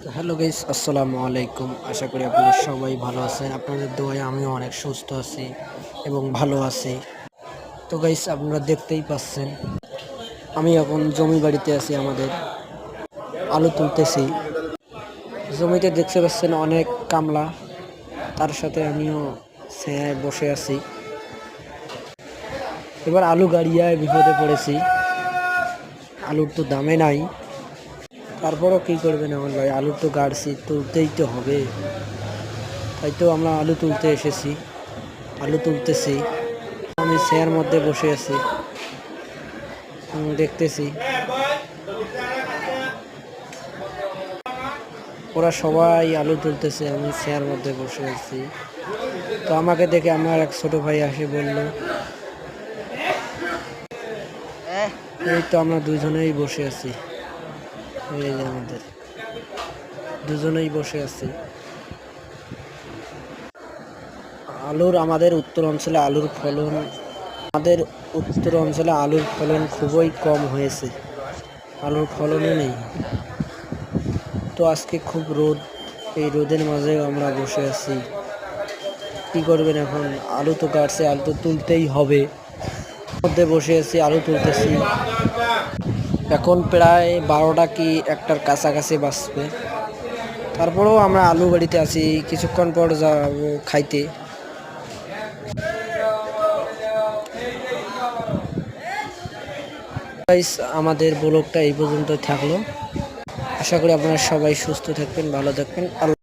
তো hello guys, আসসালামু আলাইকুম। আশা করি আপনারা সবাই ভালো আছেন। আপনাদের দোয়ায় আমিও অনেক সুস্থ আছি এবং ভালো আছি। তো গাইস, আপনারা দেখতেই পাচ্ছেন আমি এখন জমি বাড়িতে আছি। আমাদের আলু তুলতেছি। জমিতে দেখতে পাচ্ছেন অনেক কামলা, তার সাথে আমিও ছায়ায় বসে আছি। এবার আলু গাড়িয়ায় বিপদে পড়েছি। আলুর তো দামে নাই, তারপরও কী করবেন আমার ভাই, আলু তো গাড়ছি, তুলতেই তো হবে। তাই তো আমরা আলু তুলতে এসেছি, আলু তুলতেছি। আমি ছায়ার মধ্যে বসে আছি, দেখতেছি ওরা সবাই আলু তুলতেছে, আমি ছায়ার মধ্যে বসে আছি। তো আমাকে দেখে আমার এক ছোট ভাই আসে বলল, এই তো আমরা দুজনেই বসে আছি। এই যে আমাদের দুজনেই বসে আছি। আমাদের উত্তর অঞ্চলে আলুর ফলন খুবই কম হয়েছে। আলুর ফলনও নেই। তো আজকে খুব রোদ, এই রোদের মাঝে আমরা বসে আছি। কি করবেন এখন, আলু তো কাটছে, আলু তো তুলতেই হবে। মধ্যে বসে আছি, আলু তুলতেছি। এখন প্রায় 12টা কি 1টার কাছাকাছি বাজবে। তারপরেও আমরা আলু বাড়িতে আছি, কিছুক্ষণ পর যাব খাইতে। আমাদের ব্লগটা এই পর্যন্ত থাকলো। আশা করি আপনারা সবাই সুস্থ থাকবেন, ভালো থাকবেন।